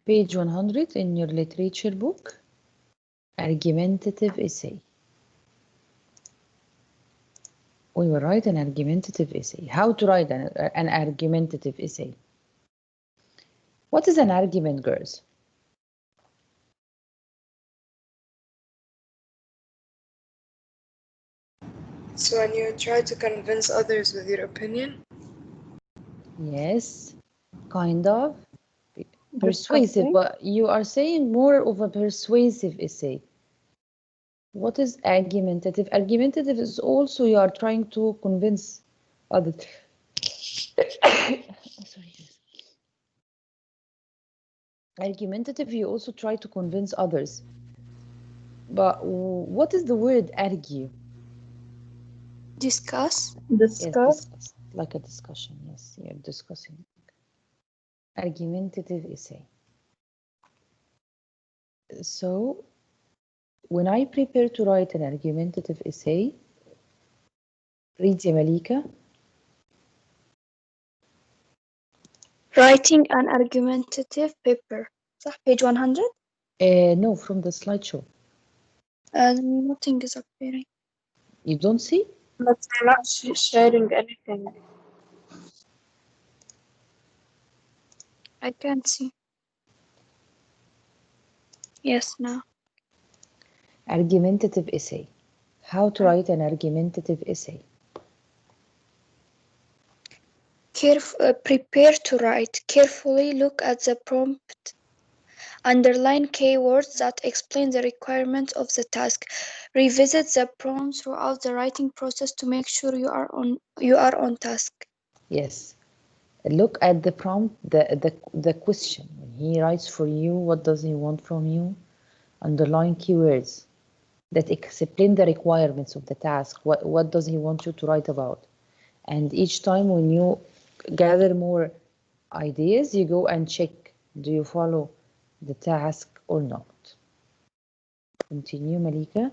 Page 100 in your literature book, argumentative essay. We will write an argumentative essay. How to write an argumentative essay? What is an argument, girls? So when you try to convince others with your opinion? Yes, kind of. Persuasive, but you are saying more of a persuasive essay. What is argumentative? Argumentative is also you are trying to convince others. Sorry. Argumentative, you also try to convince others. But what is the word argue? Discuss. Yes, discuss. Like a discussion. Yes, you're discussing. Argumentative essay. So, when I prepare to write an argumentative essay, read ya Malika. Writing an argumentative paper. صح, page 100? No, from the slideshow. Nothing is appearing. You don't see? But I'm not sharing anything. I can't see. Yes, now. Argumentative essay. How to write an argumentative essay? Prepare to write. Carefully look at the prompt. Underline keywords that explain the requirements of the task. Revisit the prompt throughout the writing process to make sure you are on task. Yes. Look at the prompt, the question. When he writes for you, what does he want from you? Underline keywords that explain the requirements of the task. What does he want you to write about? And each time when you gather more ideas, you go and check, do you follow the task or not? Continue, Malika.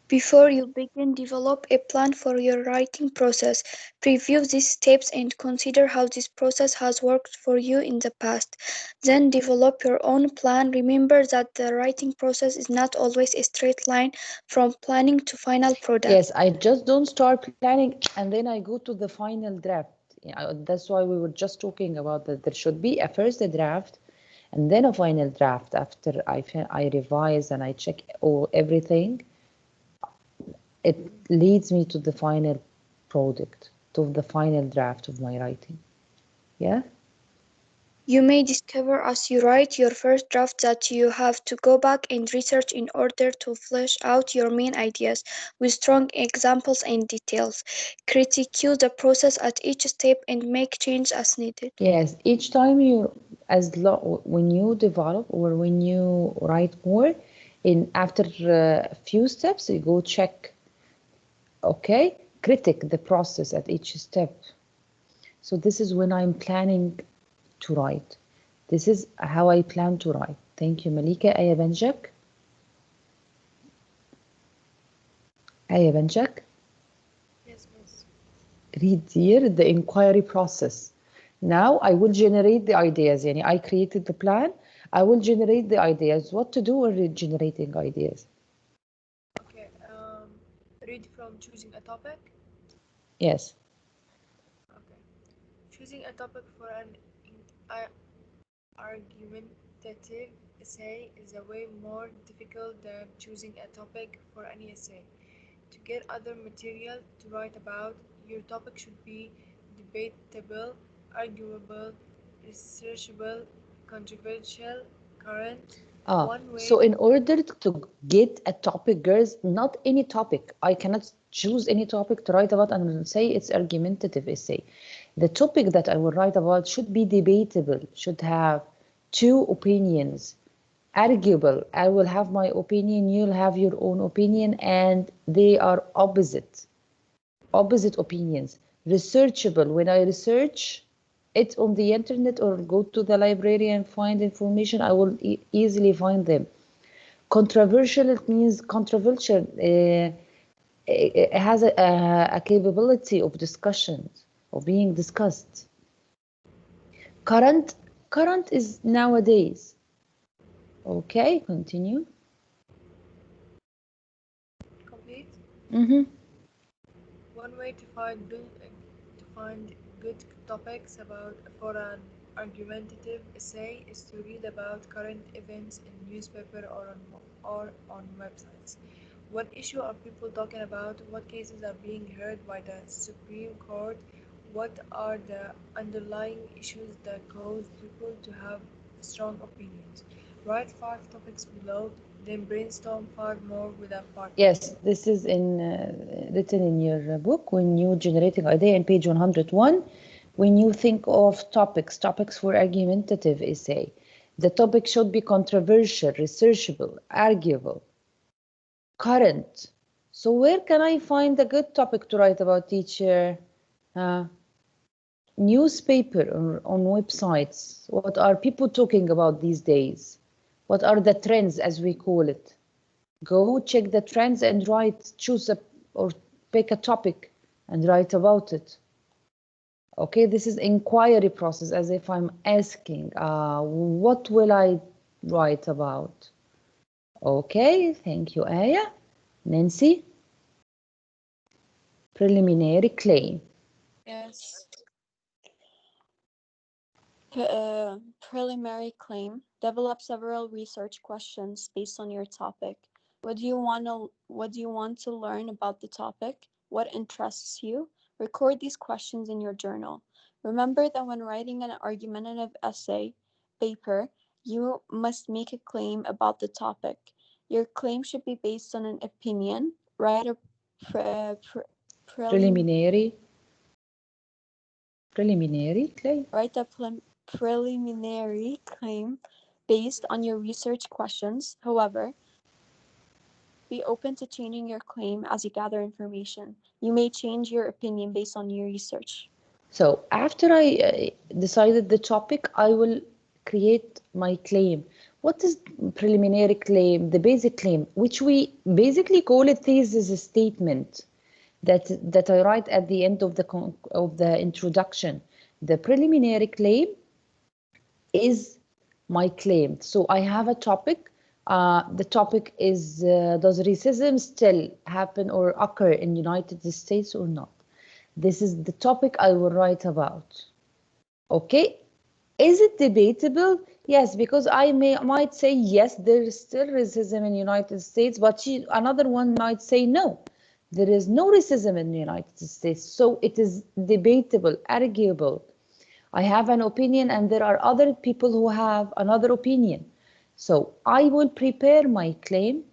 Before you begin, develop a plan for your writing process. Preview these steps and consider how this process has worked for you in the past. Then develop your own plan. Remember that the writing process is not always a straight line from planning to final product. Yes, I just don't start planning and then I go to the final draft. That's why we were just talking about that there should be a first draft and then a final draft after I revise and I check everything. It leads me to the final product, to the final draft of my writing. Yeah? You may discover as you write your first draft that you have to go back and research in order to flesh out your main ideas with strong examples and details. Critique the process at each step and make changes as needed. Yes, each time when you develop or when you write more, after a few steps, you go check. Okay, critique the process at each step. So this is when I'm planning to write. This is how I plan to write. Thank you, Malika. Aya Benjak. Aya Benjak. Yes, miss. Read here the inquiry process. Now I will generate the ideas. Yani I created the plan. I will generate the ideas. What to do when generating ideas? Okay, read from choosing a topic. Yes. Okay. Choosing a topic for an argumentative essay is a way more difficult than choosing a topic for any essay. To get other material to write about, your topic should be debatable, arguable, researchable, controversial, current. So in order to get a topic, girls, not any topic. I cannot choose any topic to write about and say it's argumentative essay. The topic that I will write about should be debatable, should have two opinions, arguable. I will have my opinion, you'll have your own opinion, and they are opposite opinions. Researchable. When I research it on the internet or go to the library and find information, I will easily find them. Controversial, it means controversial. It has a capability of discussion, of being discussed. Current, Current is nowadays. Okay, continue. Complete. Mm-hmm. One way to find good topics for an argumentative essay is to read about current events in newspaper or on websites. What issue are people talking about? What cases are being heard by the Supreme Court? What are the underlying issues that cause people to have strong opinions? Write 5 topics below, then brainstorm 5 more with a partner. Yes, this is written in your book when you generating idea in page 101. When you think of topics for argumentative essay, the topic should be controversial, researchable, arguable, current. So where can I find a good topic to write about, teacher? Newspaper or on websites. What are people talking about these days? What are the trends, as we call it? Go check the trends and choose or pick a topic and write about it. Okay, this is inquiry process, as if I'm asking, what will I write about? Okay, thank you, Aya. Nancy? Preliminary claim. Yes. Preliminary claim. Develop several research questions based on your topic. What do you want to learn about the topic? What interests you? Record these questions in your journal. Remember that when writing an argumentative essay paper, you must make a claim about the topic. Your claim should be based on an opinion. Write a Preliminary claim. Write a preliminary claim based on your research questions. However, be open to changing your claim as you gather information. You may change your opinion based on your research. So after I decided the topic, I will create my claim. What is preliminary claim? The basic claim, which we basically call it thesis statement, that I write at the end of the introduction. The preliminary claim is my claim. So I have a topic. The topic is, does racism still happen or occur in United States or not? This is the topic I will write about. Okay, is it debatable? Yes, because I might say yes, there is still racism in the United States, but another one might say no, there is no racism in the United States. So it is debatable, arguable. I have an opinion and there are other people who have another opinion. So I will prepare my claim.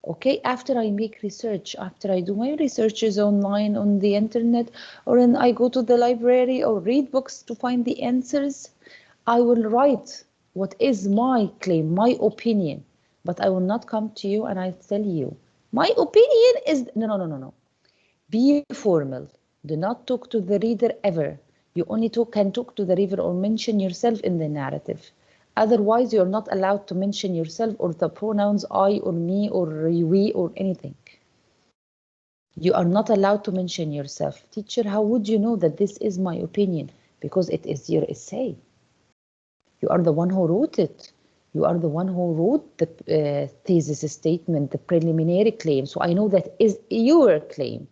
Okay, after I make research, after I do my researches online on the internet, or when I go to the library or read books to find the answers, I will write what is my claim, my opinion. But I will not come to you and I tell you, my opinion is, no. Be formal. Do not talk to the reader ever. You only can talk to the reader or mention yourself in the narrative. Otherwise, you're not allowed to mention yourself or the pronouns I or me or we or anything. You are not allowed to mention yourself. Teacher, how would you know that this is my opinion? Because it is your essay. You are the one who wrote it. You are the one who wrote the thesis statement, the preliminary claim. So I know that is your claim,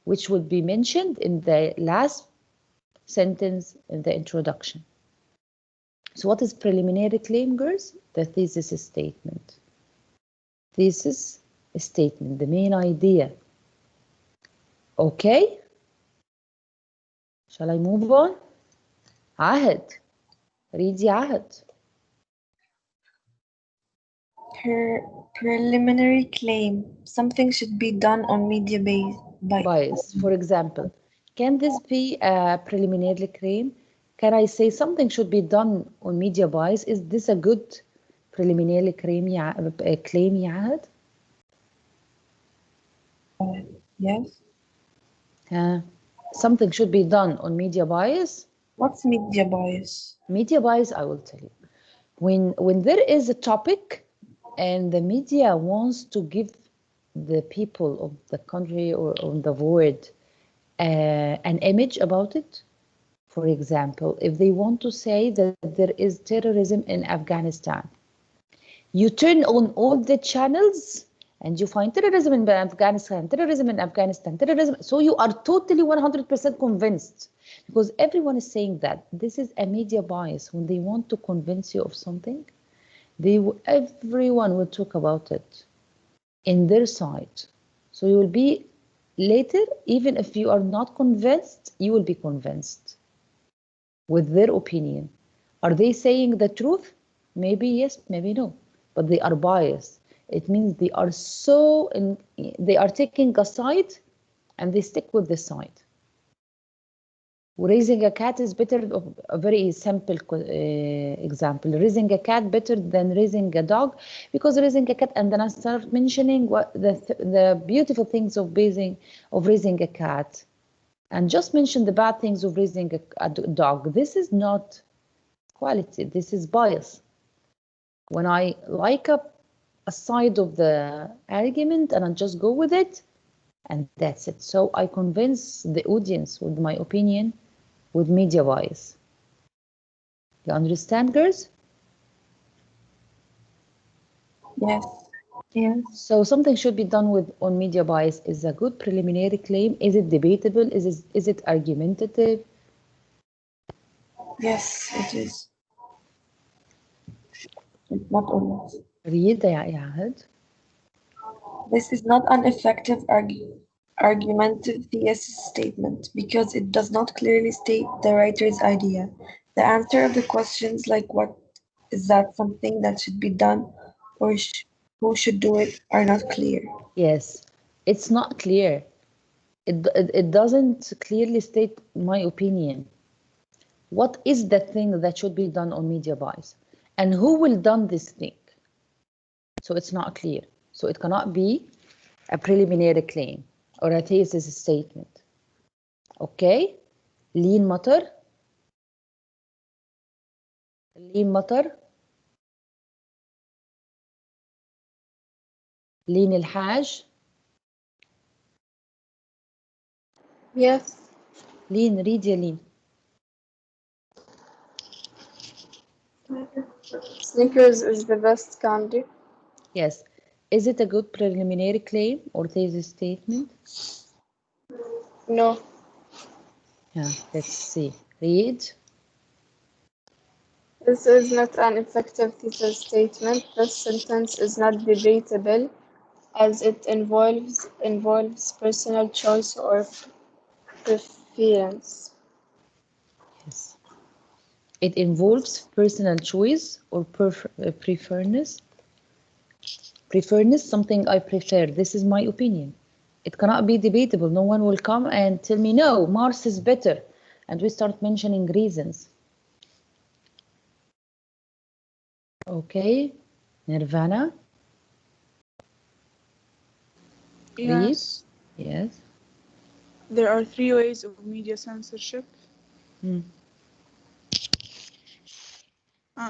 which will be mentioned in the last sentence in the introduction. So what is preliminary claim, girls? The thesis statement. Thesis statement, the main idea. Okay? Shall I move on? Ahad. Read ya Ahad. Preliminary claim. Something should be done on media bias. For example, can this be a preliminary claim? Can I say something should be done on media bias? Is this a good preliminary claim, Ahad? Yes. Something should be done on media bias. What's media bias? Media bias, I will tell you. When there is a topic and the media wants to give the people of the country or on the world an image about it. For example, if they want to say that there is terrorism in Afghanistan, you turn on all the channels and you find terrorism in Afghanistan, terrorism in Afghanistan, terrorism. So you are totally 100% convinced, because everyone is saying that. This is a media bias. When they want to convince you of something, everyone will talk about it in their side. So you will be later, even if you are not convinced, you will be convinced with their opinion. Are they saying the truth? Maybe yes, maybe no, but they are biased. It means they are they are taking a side and they stick with the side. Raising a cat is better, a very simple example. Raising a cat better than raising a dog, because raising a cat, and then I start mentioning what the beautiful things of raising a cat, and just mention the bad things of raising a dog. This is not quality. This is bias. When I like a side of the argument and I just go with it, and that's it. So I convince the audience with my opinion with media bias. You understand, girls? Yes. Yes. So something should be done on media bias is a good preliminary claim. Is it debatable? Is it argumentative? Yes, it is. It's not always. Read يا عهد. This is not an effective argumentative thesis statement because it does not clearly state the writer's idea. The answer of the questions like what is that something that should be done or who should do it are not clear. Yes, it's not clear. It doesn't clearly state my opinion. What is the thing that should be done on media bias? And who will done this thing? So it's not clear. So it cannot be a preliminary claim or a thesis statement. Okay? لين مطر. لين مطر. لين الحاج. Yes. لين read يا لين. Snickers is the best candy. Yes. Is it a good preliminary claim or thesis statement? No. Yeah, let's see. Read. This is not an effective thesis statement. This sentence is not debatable as it involves personal choice or preference. Yes. It involves personal choice or preference. Preference, something I prefer. This is my opinion. It cannot be debatable. No one will come and tell me, no, Mars is better. And we start mentioning reasons. Okay. Nirvana. Yes. Read. Yes. There are 3 ways of media censorship.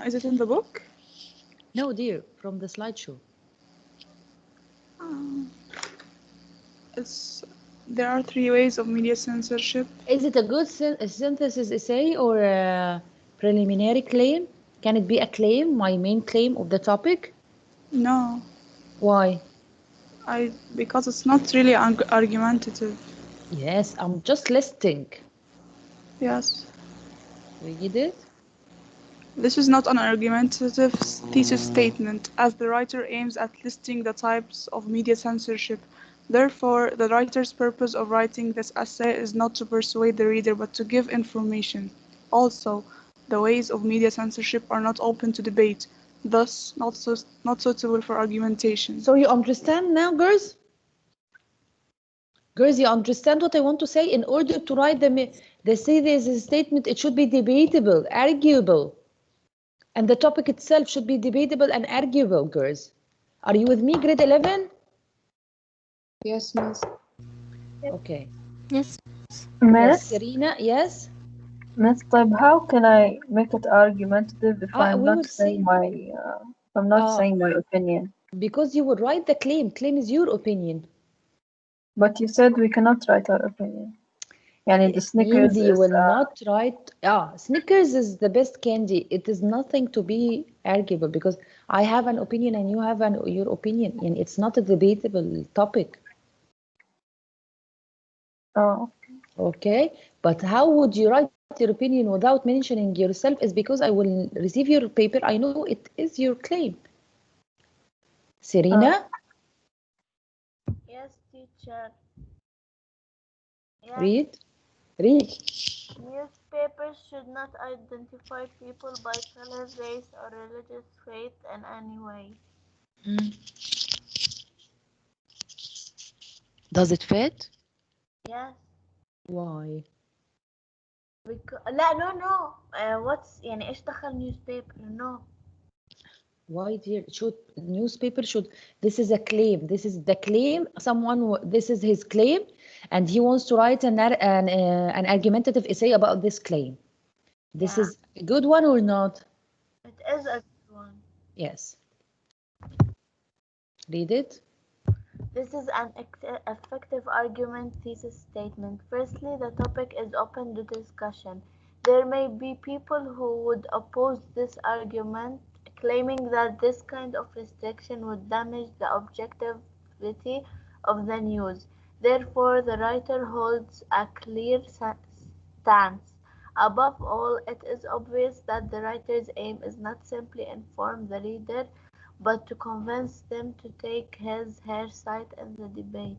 Is it in the book? No, dear, from the slideshow. There are 3 ways of media censorship. Is it a good synthesis essay or a preliminary claim? Can it be a claim, my main claim of the topic? No. Why? Because it's not really argumentative. Yes, I'm just listing. Yes. Read it. This is not an argumentative thesis statement, as the writer aims at listing the types of media censorship. Therefore, the writer's purpose of writing this essay is not to persuade the reader but to give information. Also, the ways of media censorship are not open to debate, thus not suitable for argumentation. So you understand now, girls? Girls, you understand what I want to say? In order to write the thesis statement, it should be debatable, arguable. And the topic itself should be debatable and arguable, girls. Are you with me, grade 11? Yes, miss. Okay. Yes. Yes, Miss, Serena, yes? Miss, طيب, how can I make it argumentative if I'm We not will saying see. my opinion? Because you would write the claim. Claim is your opinion. But you said we cannot write our opinion. يعني the It Snickers means you is will not write. Snickers is the best candy. It is nothing to be arguable because I have an opinion and you have your opinion, and it's not a debatable topic. Okay, but how would you write your opinion without mentioning yourself? Is because I will receive your paper. I know it is your claim. Serena, Yes, teacher. Yes, read. newspapers should not identify people by color, race, or religious faith in any way. Does it fit? Yes. Why? لا no. what's يعني إيش دخل newspaper? No. Why, dear? Should newspaper should? This is a claim. This is the claim. This is his claim, and he wants to write an argumentative essay about this claim. This Yeah. is a good one or not? It is a good one. Yes. Read it. This is an effective argument thesis statement. Firstly, the topic is open to discussion. There may be people who would oppose this argument, claiming that this kind of restriction would damage the objectivity of the news. Therefore, the writer holds a clear stance. Above all, it is obvious that the writer's aim is not simply inform the reader, but to convince them to take her side in the debate.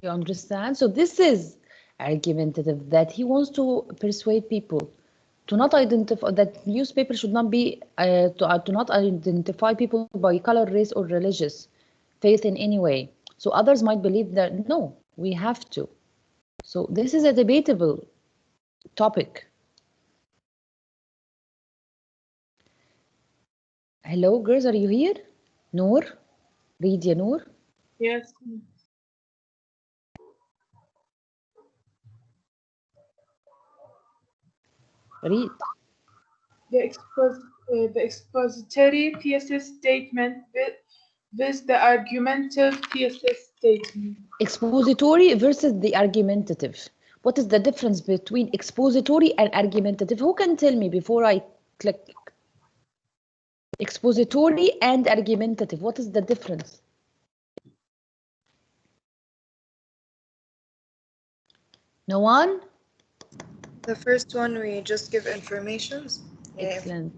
You understand? So this is argumentative, that he wants to persuade people to not identify that newspaper should not be to not identify people by color, race, or religious faith in any way. So others might believe that no, we have to. So this is a debatable topic. Hello, girls, are you here? Noor? Read, ya Noor. Yes. Read. The expository thesis statement with the argumentative thesis statement. Expository versus the argumentative. What is the difference between expository and argumentative? Who can tell me before I click? Expository and argumentative. What is the difference? No one? The first one we just give informations. Excellent.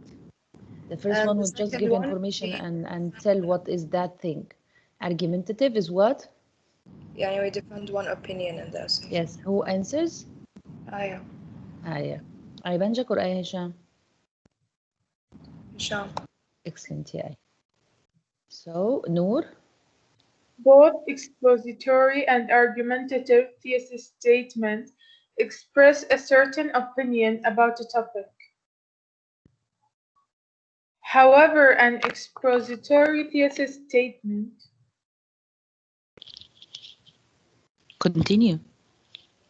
The first And one the will just second give one, information and tell what is that thing. Argumentative is what? يعني we defend one opinion in the essay. Yes. Who answers? Aya. Aya. Aya Banjak or Aya Hisham? Hisham. Excellent, yeah. So, Noor? Both expository and argumentative thesis statements express a certain opinion about a topic. However, an expository thesis statement Continue.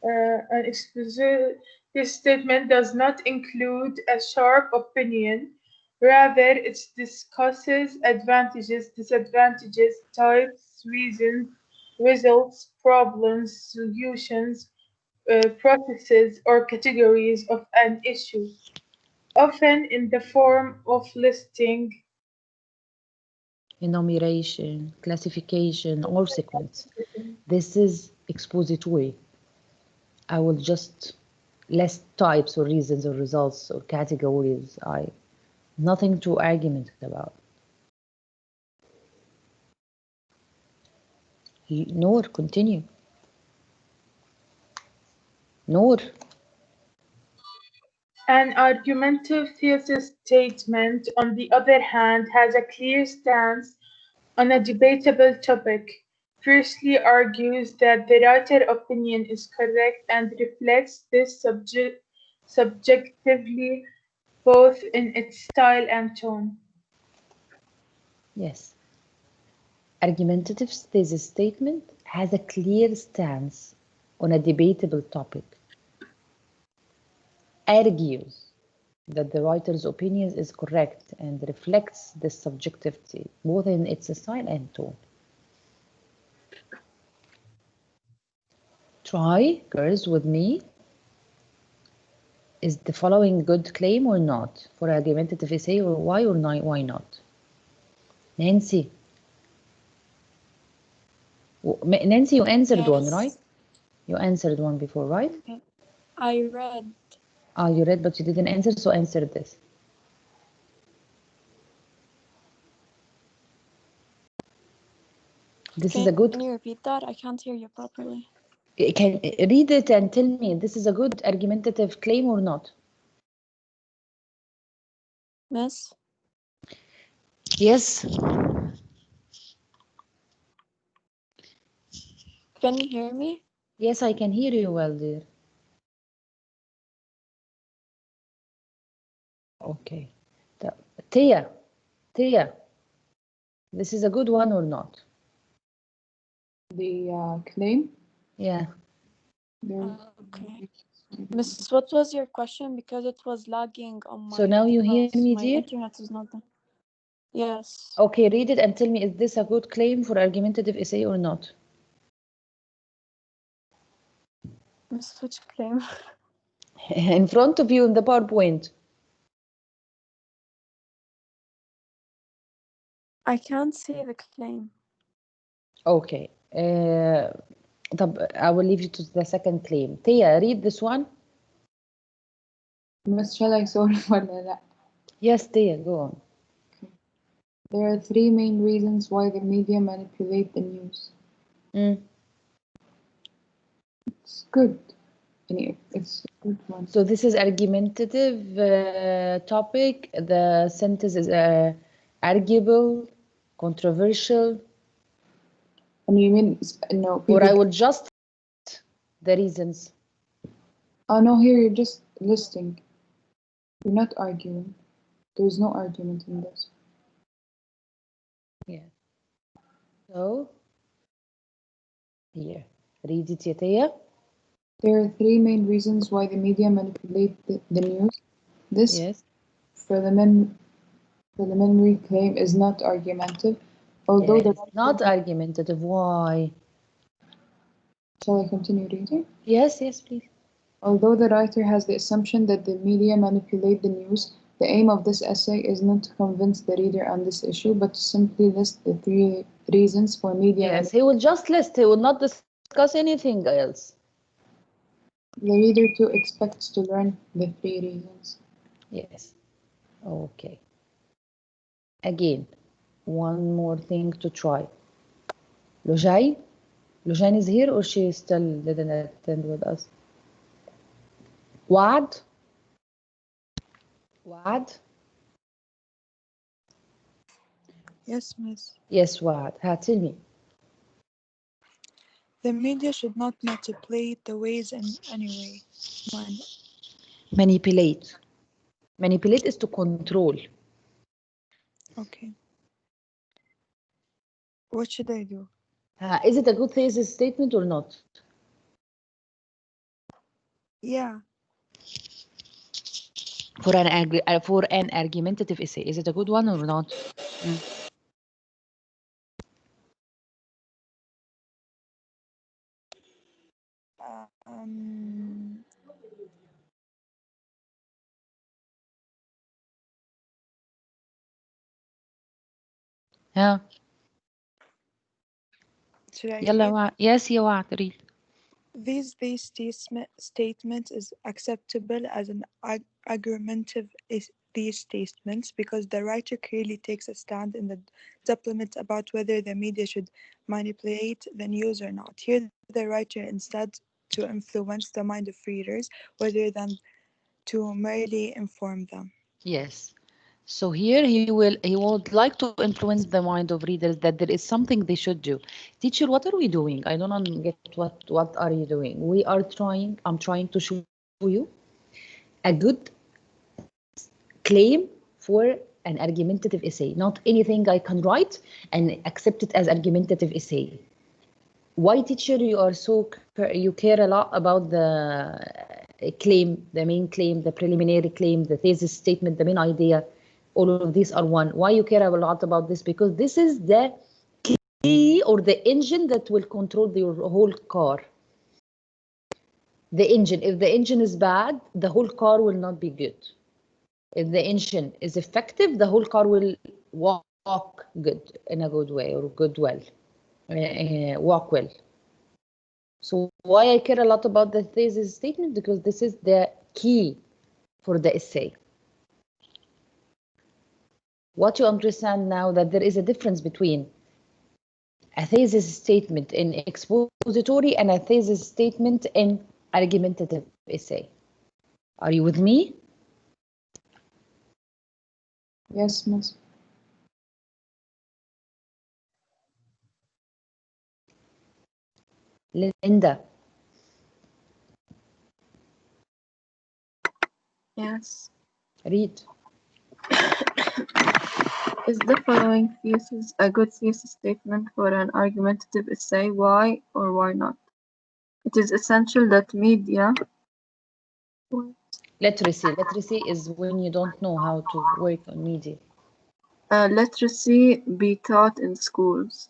An expository statement does not include a sharp opinion. Rather, it discusses advantages, disadvantages, types, reasons, results, problems, solutions, processes, or categories of an issue, often in the form of listing, Enumeration, classification, or sequence. This is expository. I will just list types or reasons or results or categories. Nothing to argument about. Noor, continue. Noor. An argumentative thesis statement, on the other hand, has a clear stance on a debatable topic. Firstly, argues that the writer's opinion is correct and reflects this subjectively, both in its style and tone. Yes. Argumentative thesis statement has a clear stance on a debatable topic. Argues that the writer's opinion is correct and reflects this subjectivity, both in its style and tone. Try, girls, with me. Is the following good claim or not for argumentative essay, or why not? Nancy. Nancy, you answered one, Yes. right? You answered one before, right? I read. Ah, you read, but you didn't answer, so answer this. This is a good. Can you repeat that? I can't hear you properly. Can read it and tell me this is a good argumentative claim or not? Miss? Yes. Can you hear me? Yes, I can hear you well, dear. Okay. Tia, this is a good one or not? The claim? Yeah. Okay. Miss, what was your question? Because it was lagging on my So now you hear device. me, My dear? internet is not done. Yes. Okay, read it and tell me, is this a good claim for argumentative essay or not? Miss, which claim? In front of you in the PowerPoint. I can't see the claim. Okay. I will leave you to the second claim. Tia, read this one. Miss, shall I solve ولا لا? Yes, Tia, go on. There are three main reasons why the media manipulate the news. It's good. It's a good one. So this is argumentative topic. The sentence is arguable, controversial. And you mean no? Or I will just the reasons. Oh no, here you're just listing. You're not arguing. There's no argument in this. Yeah. So here, read it, Tia. There are three main reasons why the media manipulate the news. This, yes, preliminary claim is not argumentative, although yes, the writer, not argumentative. Why? shall I continue reading? Yes, yes, please. Although the writer has the assumption that the media manipulate the news, the aim of this essay is not to convince the reader on this issue, but to simply list the three reasons for media Yes, he will just list. He will not discuss anything else. The reader too expects to learn the three reasons. Yes. Okay. Again, one more thing to try. Lujay? Lujain is here or she still didn't attend with us? Wad? Wad? Yes, miss. Yes, Wad. Tell me. The media should not manipulate the ways in any way. Manipulate. Manipulate is to control. Okay. What should I do? Is it a good thesis statement or not? Yeah. For an argumentative essay, is it a good one or not? Yeah. Should I يلا read? وعد. Yes, يا وعد read. This statement is acceptable as an argumentative these statements because the writer clearly takes a stand in the supplement about whether the media should manipulate the news or not. Here, the writer instead to influence the mind of readers rather than to merely inform them. Yes. So here he would like to influence the mind of readers that there is something they should do. Teacher, what are we doing? I don't get what are you doing? I'm trying to show you a good claim for an argumentative essay, not anything I can write and accept it as argumentative essay. Why, teacher, you care a lot about the claim, the main claim, the preliminary claim, the thesis statement, the main idea? All of these are one. Why you care a lot about this? Because this is the key or the engine that will control your whole car. The engine. If the engine is bad, the whole car will not be good. If the engine is effective, the whole car will walk good, in a good way, or walk well. So why I care a lot about the thesis statement? Because this is the key for the essay. What you understand now, that there is a difference between a thesis statement in expository and a thesis statement in argumentative essay. Are you with me? Yes, miss. Linda. Yes. Read. Is the following thesis a good thesis statement for an argumentative essay? Why or why not? It is essential that media... Literacy. Literacy is when you don't know how to work on media. Literacy be taught in schools.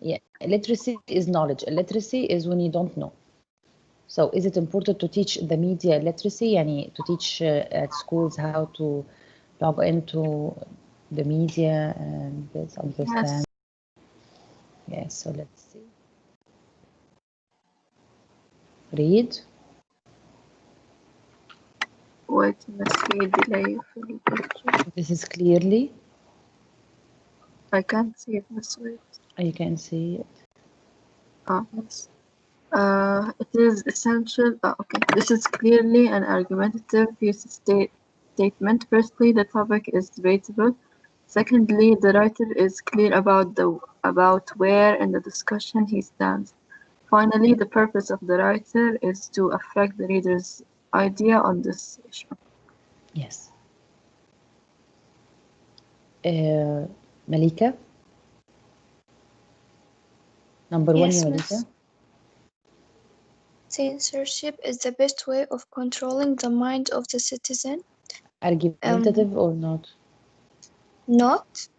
Yeah, literacy is knowledge. Literacy is when you don't know. So is it important to teach the media literacy? Yani to teach at schools how to log into the media and understand? Yes, so let's see. Read. Wait, let's see, delay. This is clearly. I can't see it this way. You can see it. Oh, yes. It is essential. Okay, this is clearly an argumentative thesis statement. Firstly, the topic is debatable. Secondly, the writer is clear about where in the discussion he stands. Finally, the purpose of the writer is to affect the reader's idea on this issue. Yes. Malika? Number one, Yes, Malika. miss. Censorship is the best way of controlling the mind of the citizen. Argumentative or not? Not.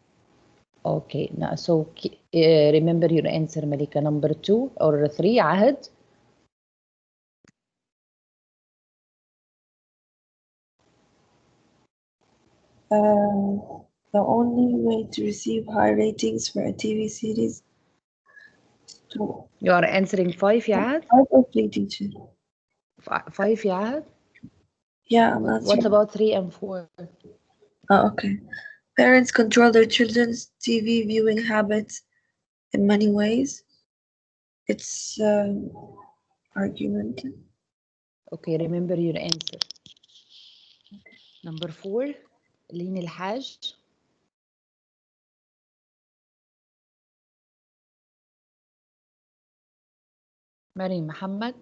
Okay, now so remember your answer, Malika. Number 2 or 3, Ahad? The only way to receive high ratings for a TV series is to... You are answering 5, ya Ahad? 5 or 3, teacher? 5, ya Ahad? Yeah, I'm answering. What about 3 and 4? Oh, okay. Parents control their children's TV viewing habits in many ways. It's argumentative. Okay, remember your answer. Number 4, Lين الحاج. مريم محمد.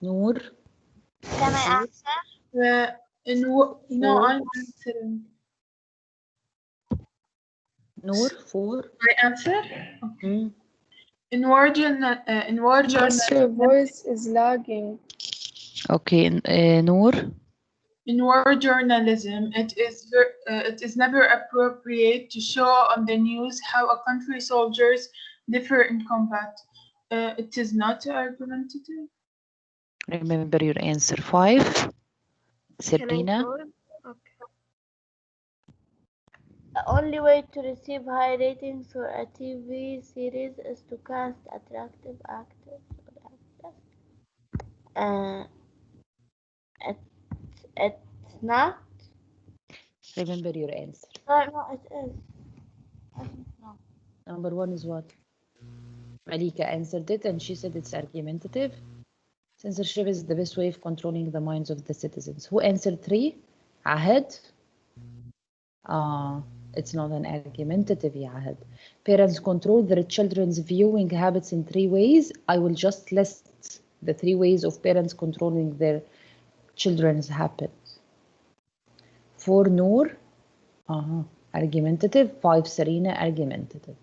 نور. Can I answer? No, I'm answering. نور 4. My answer? In Miss, your voice is lagging. Okay, نور. In war journalism, it is never appropriate to show on the news how a country's soldiers differ in combat. It is not argumentative. Remember your answer 5. Sabrina. Okay. The only way to receive high ratings for a TV series is to cast attractive actors or actresses. It's not. Remember your answer. No, it is. No. Number 1 is what? Malika answered it and she said it's argumentative. Censorship is the best way of controlling the minds of the citizens. Who answered 3? Ahad? It's not an argumentative, ya Ahad. Parents control their children's viewing habits in 3 ways. I will just list the 3 ways of parents controlling their children's habits. 4, Noor. Argumentative. 5, Serena. Argumentative.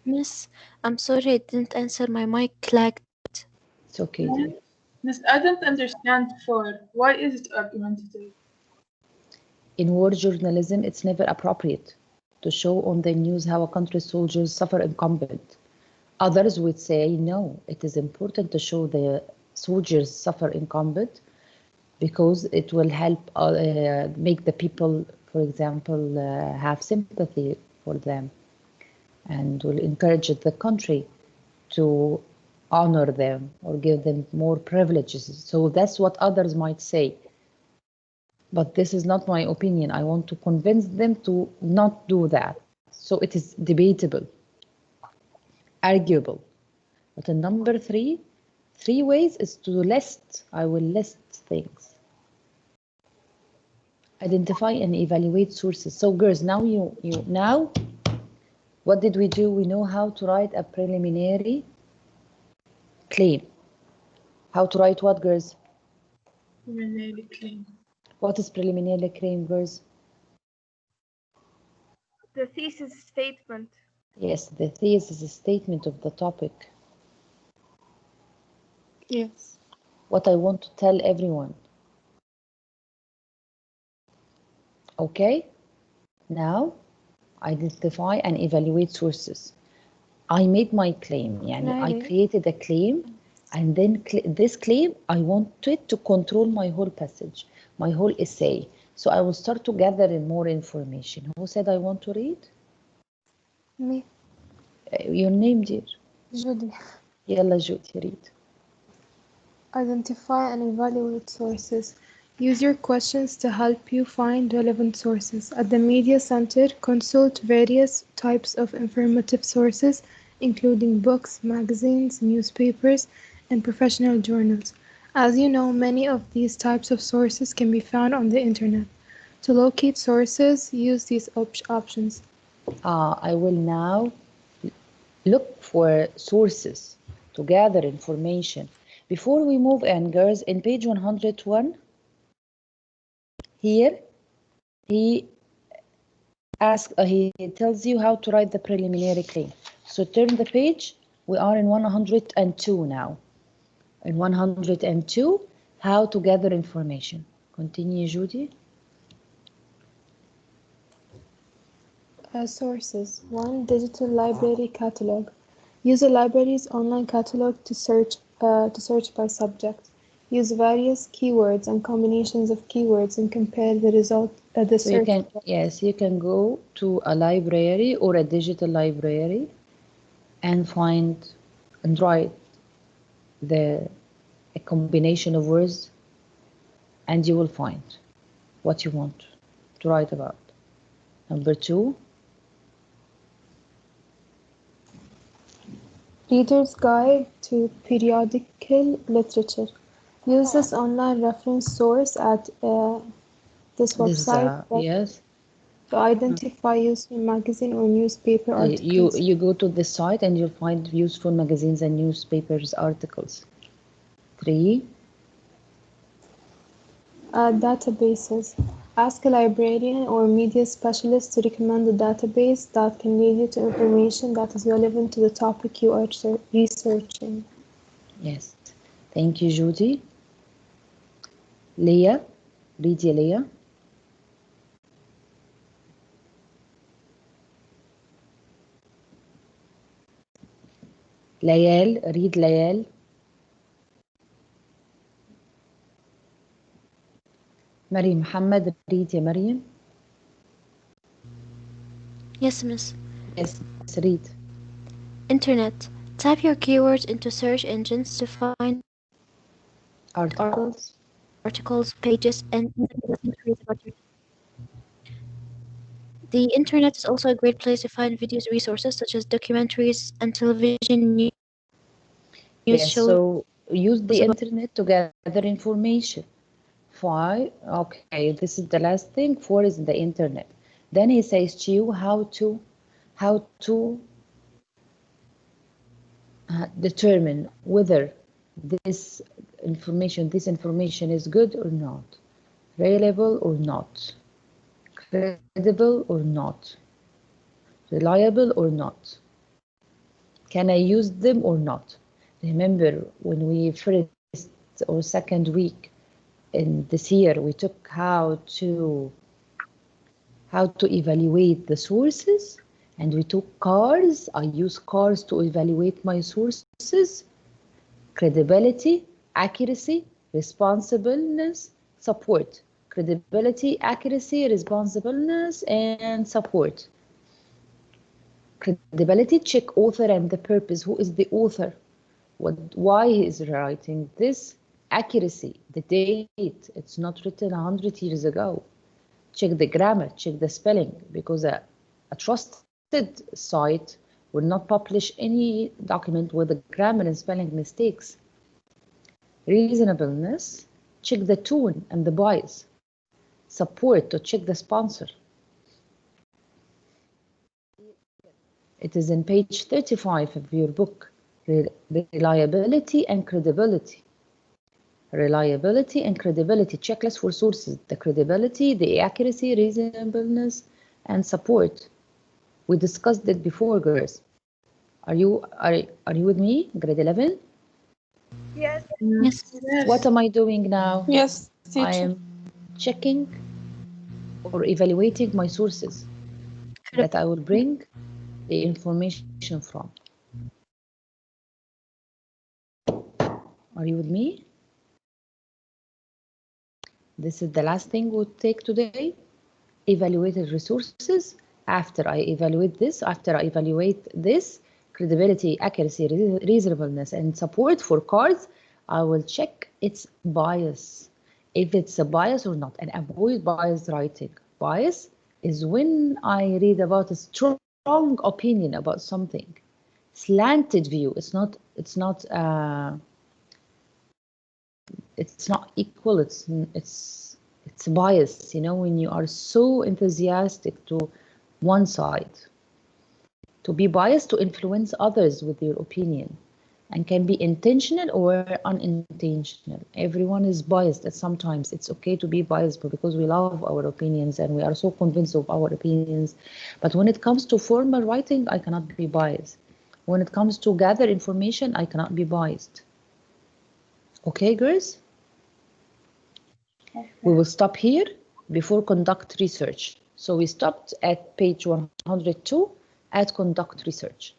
Miss, I'm sorry I didn't answer. My mic lagged. It's okay, dear. Miss, I don't understand 4. Why is it argumentative? In war journalism, it's never appropriate to show on the news how a country's soldiers suffer in combat. Others would say, no, it is important to show the soldiers suffer in combat because it will help make the people, for example, have sympathy for them and will encourage the country to honor them or give them more privileges. So that's what others might say. But this is not my opinion. I want to convince them to not do that. So it is debatable, arguable. But in number three ways is to list. I will list things. Identify and evaluate sources. So girls, now now what did we do? We know how to write a preliminary claim. How to write what, girls? Preliminary claim. What is preliminary claim, girls? The thesis statement. Yes, the thesis is a statement of the topic. Yes. What I want to tell everyone. Okay? Now, identify and evaluate sources. I made my claim. Yani I created a claim, and then this claim, I wanted to control my whole passage, my whole essay. So I will start to gather in more information. Who said I want to read? Me. Your name, dear? Judy. Yalla, Judy, read. Identify and evaluate sources. Use your questions to help you find relevant sources. At the Media Center, consult various types of informative sources, including books, magazines, newspapers, and professional journals. As you know, many of these types of sources can be found on the internet. To locate sources, use these options. I will now look for sources to gather information. Before we move on, girls, in page 101, here, he tells you how to write the preliminary claim. So turn the page. We are in 102 now. In 102, how to gather information. Continue, Judy. Sources. 1. Digital library catalog. Use a library's online catalog to search by subject. Use various keywords and combinations of keywords and compare the result. So you can go to a library or a digital library and find and write a combination of words, and you will find what you want to write about. Number 2. Reader's Guide to Periodical Literature. Use this online reference source at this website yes. to identify useful magazine or newspaper articles. You go to this site and you'll find useful magazines and newspapers articles. 3. Databases. Ask a librarian or media specialist to recommend a database that can lead you to information that is relevant to the topic you are researching. Yes. Thank you, Judy. Leah. Read, Leah. Layal. Read, Layal. Maryam Muhammad. Read, ya Maryam. Yes, miss. Yes, read. Internet. Type your keywords into search engines to find articles, pages, and entries about your. The internet is also a great place to find videos resources such as documentaries and television news Yes, shows. so use the internet to gather information. 5, okay, this is the last thing. 4 is the internet. Then he says to you how to determine whether this information is good or not, reliable or not, credible or not, reliable or not. Can I use them or not? Remember when we first or second week in this year we took how to how to evaluate the sources, and we took cars. I use cars to evaluate my sources. Credibility, accuracy, responsibleness, support. Credibility, accuracy, responsibleness, and support. Credibility, check author and the purpose. Who is the author? Why he is writing this? Accuracy, the date. It's not written 100 years ago. Check the grammar, check the spelling, because a trusted site will not publish any document with the grammar and spelling mistakes. Reasonableness, check the tone and the bias. Support, to check the sponsor. It is in page 35 of your book. Reliability and credibility. Reliability and credibility, checklist for sources. The credibility, the accuracy, reasonableness, and support. We discussed it before, girls. Are you with me? Grade 11? Yes. Yes. What am I doing now? Yes, teacher. I am checking or evaluating my sources that I will bring the information from. Are you with me? This is the last thing we'll take today. Evaluated resources. After I evaluate this, credibility, accuracy, reasonableness, and support for cards, I will check its bias. If it's a bias or not, and avoid biased writing. Bias is when I read about a strong opinion about something. Slanted view. It's not equal. It's bias, you know, when you are so enthusiastic to one side. To be biased, to influence others with your opinion, and can be intentional or unintentional. Everyone is biased at some times. It's okay to be biased because we love our opinions and we are so convinced of our opinions. But when it comes to formal writing, I cannot be biased. When it comes to gather information, I cannot be biased. Okay, girls? We will stop here before conduct research. So we stopped at page 102 at conduct research.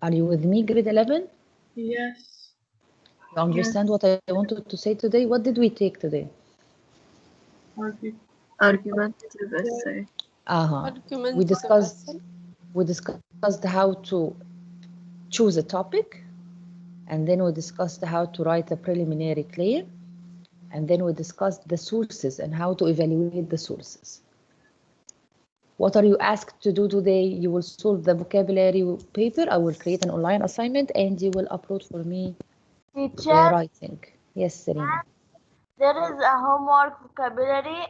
Are you with me, grade 11? Yes. You understand what I wanted to say today? What did we take today? Argumentative essay. We discussed how to choose a topic, and then we discussed how to write a preliminary claim, and then we discussed the sources and how to evaluate the sources. What are you asked to do today? You will solve the vocabulary paper. I will create an online assignment and you will upload for me the writing. Yes, Serena. There is a homework vocabulary,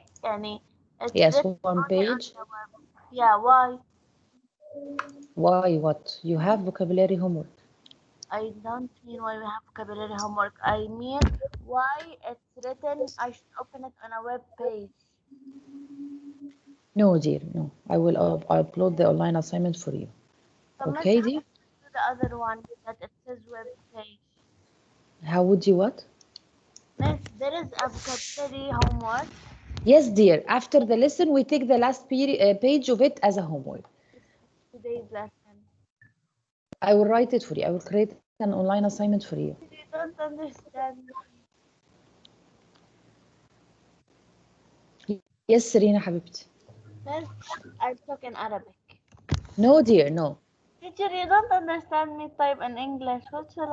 Yes, one page. Yeah, why? Why? What? You have vocabulary homework. I don't mean why we have vocabulary homework. I mean why it's written. I should open it on a web page. No, dear, no. I will upload the online assignment for you. Okay, dear? The other one that it says web page. How would you what? Miss, there is a vocabulary homework. Yes, dear. After the lesson, we take the last page of it as a homework. Today's lesson. I will write it for you. I will create an online assignment for you. You don't understand me. Yes, Serena حبيبتي. Miss, I talk in Arabic. No, dear, no. Teacher, you don't understand me type in English. What shall I